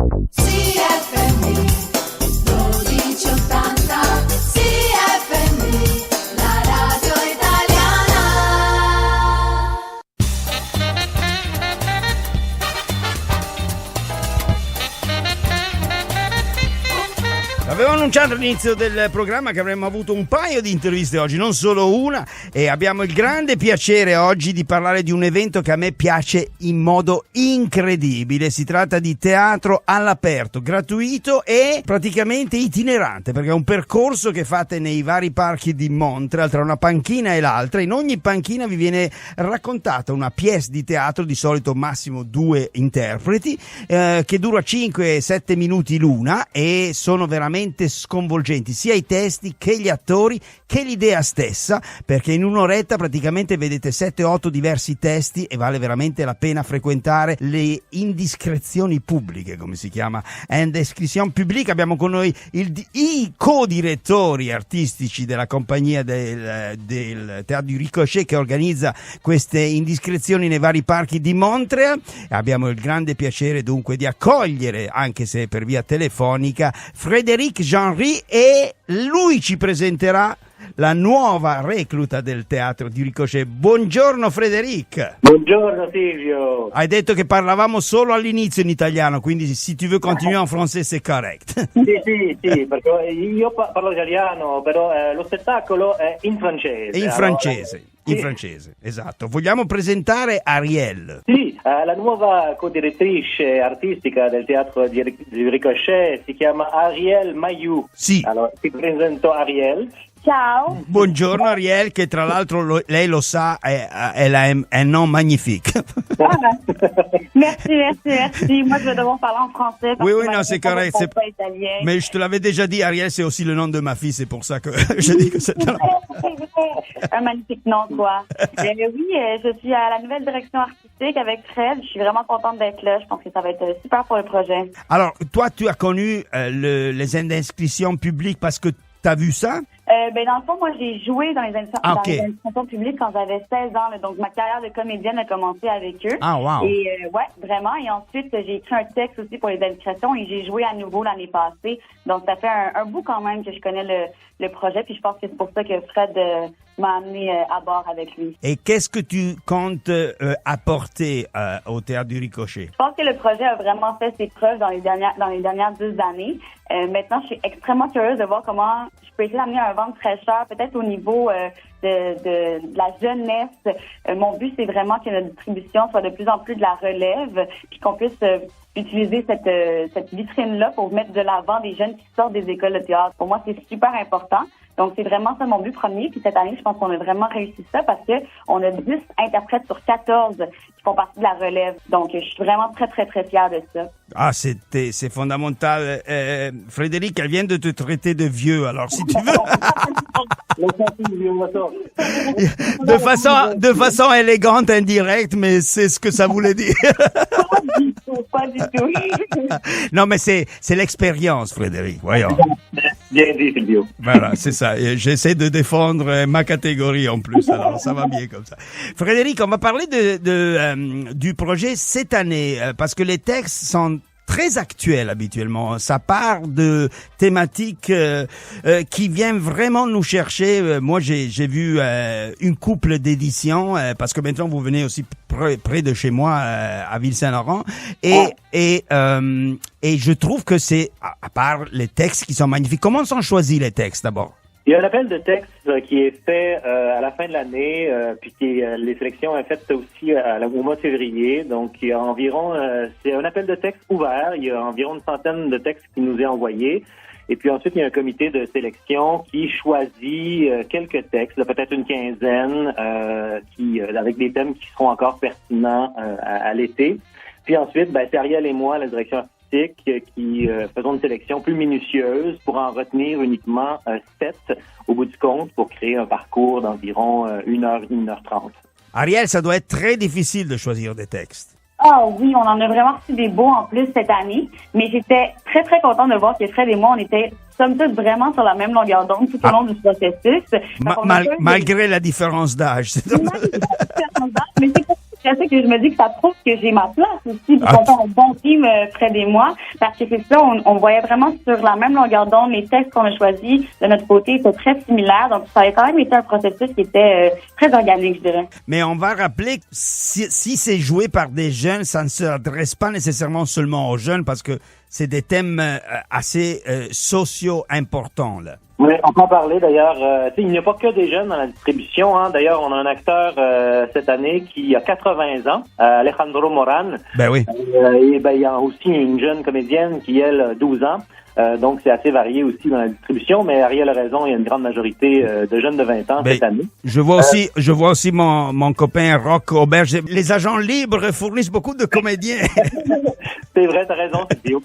CFM 1280, CFM, la radio italiana. Avevo annunciato all'inizio del programma che avremmo avuto un paio di interviste oggi, non solo una, e abbiamo il grande piacere oggi di parlare di un evento che a me piace in modo incredibile. Si tratta di teatro all'aperto, gratuito e praticamente itinerante, perché è un percorso che fate nei vari parchi di Montreal, tra una panchina e l'altra. In ogni panchina vi viene raccontata una pièce di teatro, di solito massimo 2 interpreti, che dura 5-7 minuti l'una e sono veramente sconvolgenti, sia i testi che gli attori che l'idea stessa, perché in un'oretta praticamente vedete 7-8 diversi testi e vale veramente la pena frequentare le indiscrezioni pubbliche, come si chiama, indiscretion publique. Abbiamo con noi i co-direttori artistici della compagnia del Teatro du Ricochet che organizza queste indiscrezioni nei vari parchi di Montreal. Abbiamo il grande piacere dunque di accogliere, anche se per via telefonica, Frédéric Genry, e lui ci presenterà la nuova recluta del Teatro du Ricochet. Buongiorno Frédéric. Buongiorno Silvio. Hai detto che parlavamo solo all'inizio in italiano, quindi si tu veux continuer en français c'est correct. Sì, perché io parlo italiano, però lo spettacolo è in francese. In francese. In francese, esatto. Vogliamo presentare Ariel. Sì, la nuova co-direttrice artistica del Teatro di Ricochet si chiama Ariel Mayou. Sì. Allora, ti presento Ariel. Ciao. Buongiorno Ariel, che tra l'altro lei lo sa, elle a un nom magnifique. Merci. Moi, je vais devoir parler en français. Oui, non, c'est correct. C'est pas italien. Mais je te l'avais déjà dit, Ariel, c'est aussi le nom de ma fille, c'est pour ça que je dis que c'est... Un magnifique nom, quoi. Oui, je suis à la nouvelle direction artistique avec Fred. Je suis vraiment contente d'être là. Je pense que ça va être super pour le projet. Alors, toi, tu as connu les indiscrétions publiques parce que tu as vu ça? Dans le fond, moi, j'ai joué dans les institutions publiques quand j'avais 16 ans. Là, donc, ma carrière de comédienne a commencé avec eux. Ah, wow. Et ouais, vraiment. Et ensuite, j'ai écrit un texte aussi pour les indiscrétions et j'ai joué à nouveau l'année passée. Donc, ça fait un bout quand même que je connais le projet. Puis je pense que c'est pour ça que Fred m'a amené à bord avec lui. Et qu'est-ce que tu comptes apporter au Théâtre du Ricochet? Je pense que le projet a vraiment fait ses preuves dans les dernières 2 années. Maintenant, je suis extrêmement curieuse de voir comment je peux essayer d'amener un vent de fraîcheur, peut-être au niveau de la jeunesse. Mon but, c'est vraiment que notre distribution soit de plus en plus de la relève, puis qu'on puisse utiliser cette vitrine-là pour mettre de l'avant des jeunes qui sortent des écoles de théâtre. Pour moi, c'est super important. Donc, c'est vraiment ça mon but premier. Puis cette année, je pense qu'on a vraiment réussi ça parce que on a 10 interprètes sur 14 qui font partie de la relève. Donc, je suis vraiment très, très, très fière de ça. Ah, c'est fondamental. Frédéric, elle vient de te traiter de vieux. Alors, si tu veux... de façon élégante, indirecte, mais c'est ce que ça voulait dire. Pas du tout. Non, mais c'est l'expérience, Frédéric. Voyons. Bien dit, Silvio. Voilà, c'est ça. Et j'essaie de défendre ma catégorie en plus. Alors, ça va bien comme ça. Frédéric, on va parler du projet cette année, parce que les textes sont très actuel habituellement. Ça part de thématiques qui viennent vraiment nous chercher. Moi, j'ai vu une couple d'éditions parce que maintenant vous venez aussi près de chez moi à Ville-Saint-Laurent et je trouve que c'est à part les textes qui sont magnifiques. Comment sont choisis les textes d'abord? Il y a un appel de texte qui est fait à la fin de l'année, puis les sélections sont faites aussi au mois de février. Donc, il y a environ, c'est un appel de texte ouvert. Il y a environ une centaine de textes qui nous est envoyé. Et puis ensuite, il y a un comité de sélection qui choisit quelques textes, peut-être une quinzaine, avec des thèmes qui seront encore pertinents à l'été. Puis ensuite, c'est Ariel et moi, la direction artistique, qui faisons une sélection plus minutieuse pour en retenir uniquement 7 au bout du compte pour créer un parcours d'environ 1h30. Ariel, ça doit être très difficile de choisir des textes. Ah oui, on en a vraiment reçu des beaux en plus cette année, mais j'étais très très contente de voir que Fred et moi, on était somme toute vraiment sur la même longueur d'onde tout au long du processus. Malgré la différence d'âge. Mais c'est pour ça que je me dis que ça prouve que j'ai ma place aussi, puis qu'on fait un bon team, Fred et moi. Parce que c'est ça, on voyait vraiment sur la même longueur d'onde, les textes qu'on a choisis de notre côté étaient très similaires. Donc, ça a quand même été un processus qui était très organique, je dirais. Mais on va rappeler que si c'est joué par des jeunes, ça ne s'adresse pas nécessairement seulement aux jeunes parce que c'est des thèmes assez sociaux importants, là. Oui, on peut en parler d'ailleurs. Il n'y a pas que des jeunes dans la distribution. Hein. D'ailleurs, on a un acteur cette année qui a 80 ans, Alejandro Moran. Ben oui. Il y a aussi une jeune comédienne qui, elle, a 12 ans. Donc, c'est assez varié aussi dans la distribution, mais Ariel a raison, il y a une grande majorité de jeunes de 20 ans cette année. Je vois aussi mon copain Rock Auberge. Les agents libres fournissent beaucoup de comédiens. C'est vrai, t'as raison, Théo.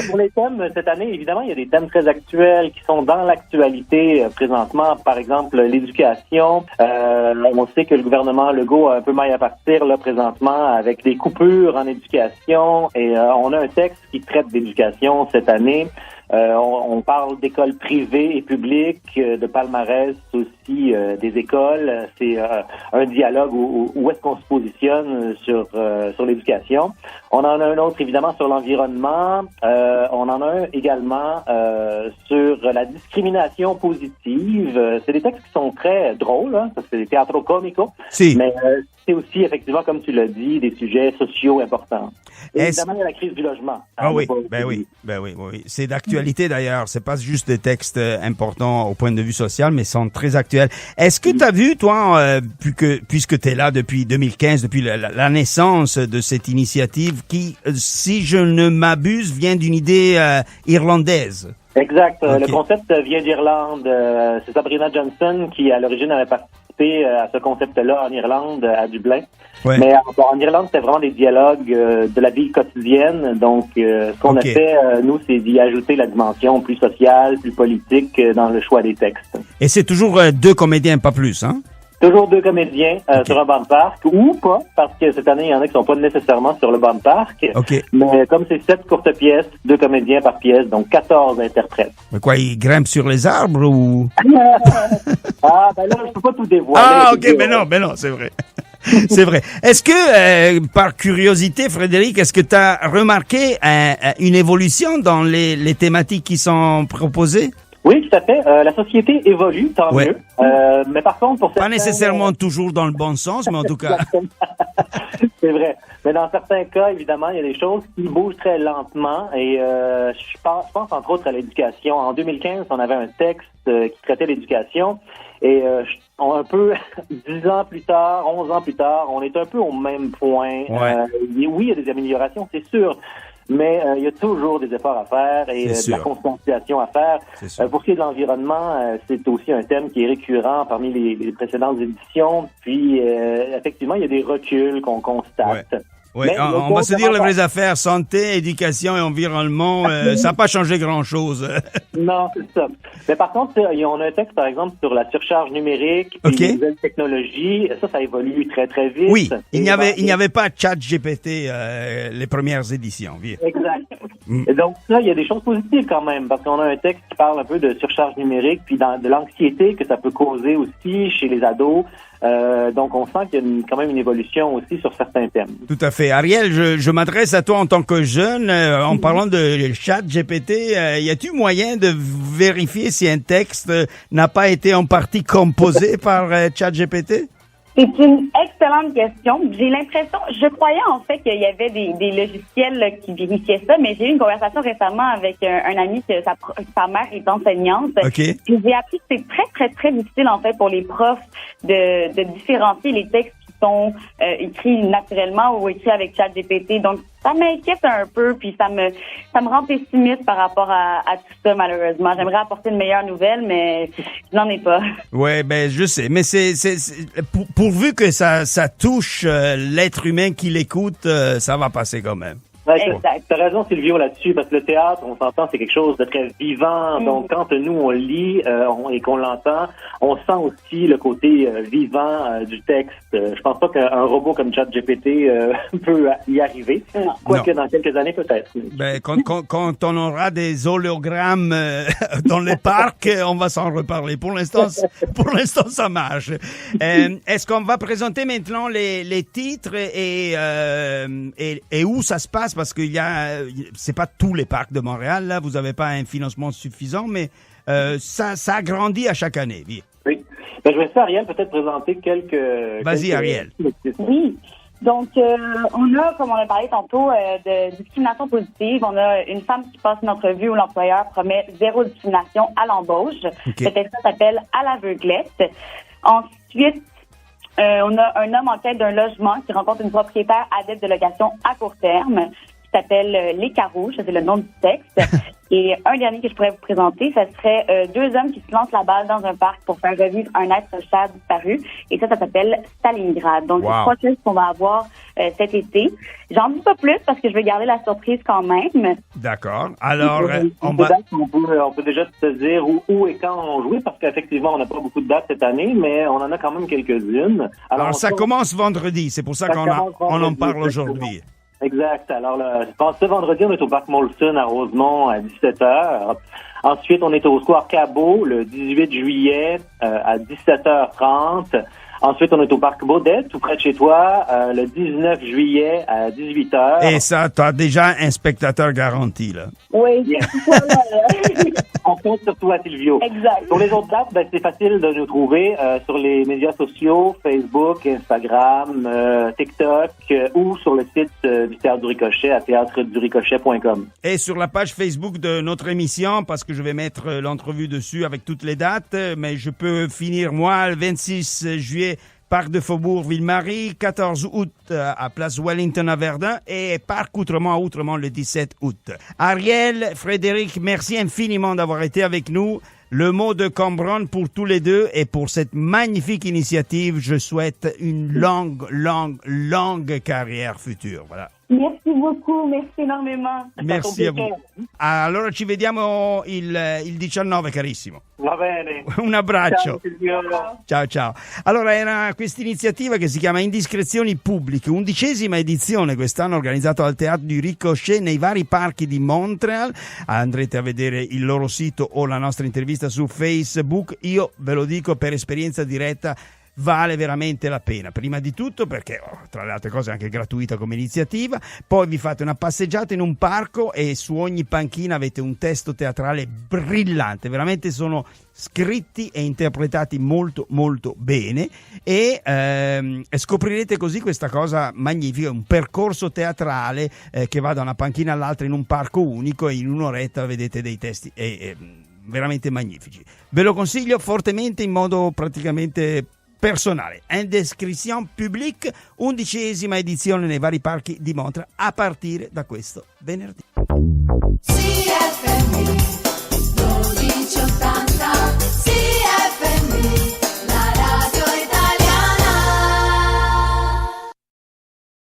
Pour les thèmes, cette année, évidemment, il y a des thèmes très actuels qui sont dans l'actualité présentement. Par exemple, l'éducation. On sait que le gouvernement Legault a un peu maille à partir là présentement avec des coupures en éducation et on a un texte qui traite d'éducation cette année. On parle d'écoles privées et publiques, de palmarès aussi des écoles. C'est un dialogue où est-ce qu'on se positionne sur l'éducation. On en a un autre évidemment sur l'environnement. On en a un également sur la discrimination positive. C'est des textes qui sont très drôles, hein, parce que c'est théâtre comico. Si. Mais c'est aussi effectivement, comme tu l'as dit, des sujets sociaux importants. Et évidemment, il y a la crise du logement. Ah oui, oui. C'est d'actualité d'ailleurs. C'est pas juste des textes importants au point de vue social, mais sont très actuels. Est-ce que tu as vu, toi, puisque tu es là depuis 2015, depuis la naissance de cette initiative, qui, si je ne m'abuse, vient d'une idée irlandaise? Exact. Okay. Le concept vient d'Irlande. C'est Sabrina Johnson qui, à l'origine, avait participé à ce concept-là en Irlande, à Dublin. Ouais. Mais en Irlande, c'était vraiment des dialogues de la vie quotidienne. Donc, ce qu'on a fait, nous, c'est d'y ajouter la dimension plus sociale, plus politique dans le choix des textes. Et c'est toujours 2 comédiens, pas plus, hein? Toujours 2 comédiens sur un banc de parc, ou pas, parce que cette année, il y en a qui sont pas nécessairement sur le banc de parc. Mais comme c'est 7 courtes pièces, 2 comédiens par pièce, donc 14 interprètes. Mais quoi, ils grimpent sur les arbres ou? Ben là, je peux pas tout dévoiler. Ah, ok, mais non, c'est vrai. C'est vrai. Est-ce que, par curiosité, Frédéric, est-ce que tu as remarqué une évolution dans les thématiques qui sont proposées? Oui, tout à fait. La société évolue, tant mieux. Mais par contre, pour certains... Pas nécessairement toujours dans le bon sens, mais en tout cas... C'est vrai. Mais dans certains cas, évidemment, il y a des choses qui bougent très lentement. Et je pense entre autres à l'éducation. En 2015, on avait un texte qui traitait l'éducation. Et un peu 10 ans plus tard, 11 ans plus tard, on est un peu au même point. Oui, il y a des améliorations, c'est sûr. Mais il y a toujours des efforts à faire et de la conscientisation à faire. Pour ce qui est de l'environnement, c'est aussi un thème qui est récurrent parmi les précédentes éditions. Puis, effectivement, il y a des reculs qu'on constate. Oui, on va se dire les vraies affaires, santé, éducation et environnement, ça n'a pas changé grand-chose. Non, c'est ça. Mais par contre, on a un texte, par exemple, sur la surcharge numérique et les nouvelles technologies. Ça évolue très, très vite. Oui, il n'y avait pas ChatGPT les premières éditions. Exact. Et donc, ça, il y a des choses positives quand même, parce qu'on a un texte qui parle un peu de surcharge numérique, puis de l'anxiété que ça peut causer aussi chez les ados. Donc, on sent qu'il y a quand même une évolution aussi sur certains thèmes. Tout à fait. Ariel, je m'adresse à toi en tant que jeune. En parlant de ChatGPT, y a-t-il moyen de vérifier si un texte n'a pas été en partie composé par ChatGPT? C'est une excellente question. J'ai l'impression, je croyais en fait qu'il y avait des logiciels là, qui vérifiaient ça, mais j'ai eu une conversation récemment avec un ami que sa mère est enseignante. Puis j'ai appris que c'est très, très, très difficile en fait pour les profs de différencier les textes qui sont écrits naturellement ou écrits avec ChatGPT. Donc ça m'inquiète un peu, puis ça me rend pessimiste par rapport à tout ça, malheureusement. J'aimerais apporter une meilleure nouvelle, mais je n'en ai pas. Ouais, ben je sais, mais c'est pourvu que ça touche l'être humain qui l'écoute, ça va passer quand même. Exact. T'as raison, Sylvio, là-dessus, parce que le théâtre, on s'entend, c'est quelque chose de très vivant. Donc, quand nous, on lit et qu'on l'entend, on sent aussi le côté vivant du texte. Je pense pas qu'un robot comme ChatGPT peut y arriver. Quoique dans quelques années, peut-être. Ben, quand on aura des hologrammes dans les parcs, on va s'en reparler. Pour l'instant, ça marche. Est-ce qu'on va présenter maintenant les titres et où ça se passe? passe parce qu'il y a, c'est pas tous les parcs de Montréal, là, vous n'avez pas un financement suffisant, mais ça grandit à chaque année. Oui. Oui. Ben, je vais laisser Ariel peut-être présenter quelques... Vas-y, Ariel. Oui. Donc, on a, comme on a parlé tantôt, de discrimination positive. On a une femme qui passe une entrevue où l'employeur promet 0 discrimination à l'embauche. Okay. Cet extrait s'appelle « À l'aveuglette ». Ensuite, on a un homme en quête d'un logement qui rencontre une propriétaire adepte de location à court terme qui s'appelle Les Carouches, c'est le nom du texte. Et un dernier que je pourrais vous présenter, ça serait 2 hommes qui se lancent la balle dans un parc pour faire revivre un être cher disparu. Et ça s'appelle Stalingrad. Donc, Wow. c'est 3 choses qu'on va avoir cet été. J'en dis pas plus parce que je veux garder la surprise quand même. D'accord. Alors, on peut déjà te dire où et quand on joue, parce qu'effectivement, on n'a pas beaucoup de dates cette année, mais on en a quand même quelques-unes. alors ça commence vendredi, c'est pour ça Ça qu'on commence on en vendredi, parle exactement. aujourd'hui. Exact. Alors, ce vendredi, on est au parc Molson à Rosemont à 17h. Ensuite, on est au Square Cabot le 18 juillet à 17h30. Ensuite, on est au parc Baudet, tout près de chez toi, le 19 juillet à 18h. Et ça, tu as déjà un spectateur garanti, là. Oui, Yes. voilà. On compte sur toi, Silvio. Exact. Pour les autres dates, ben, c'est facile de nous trouver sur les médias sociaux, Facebook, Instagram, TikTok ou sur le site du Théâtre du Ricochet à théâtreduricochet.com. Et sur la page Facebook de notre émission, parce que je vais mettre l'entrevue dessus avec toutes les dates, mais je peux finir, moi, le 26 juillet, Parc de Faubourg Ville-Marie, 14 août à Place Wellington à Verdun et Parc Outremont à Outremont le 17 août. Ariel, Frédéric, merci infiniment d'avoir été avec nous. Le mot de Cambronne pour tous les deux et pour cette magnifique initiative, je souhaite une longue carrière future. Voilà. Merci beaucoup, merci énormément. Merci a voi. Allora ci vediamo il 19, carissimo. Va bene. Un abbraccio. Ciao, Silvio. Ciao ciao. Allora era questa iniziativa che si chiama Indiscrezioni Pubbliche, 11ª edizione quest'anno organizzata dal Théâtre du Ricochet nei vari parchi di Montreal. Andrete a vedere il loro sito o la nostra intervista su Facebook. Io ve lo dico per esperienza diretta, vale veramente la pena, prima di tutto perché tra le altre cose è anche gratuita come iniziativa, poi vi fate una passeggiata in un parco e su ogni panchina avete un testo teatrale brillante, veramente sono scritti e interpretati molto molto bene e scoprirete così questa cosa magnifica, un percorso teatrale che va da una panchina all'altra in un parco unico e in un'oretta vedete dei testi veramente magnifici. Ve lo consiglio fortemente in modo praticamente personale. Indiscretion Publique, 11ª edizione nei vari parchi di Montreal a partire da questo venerdì.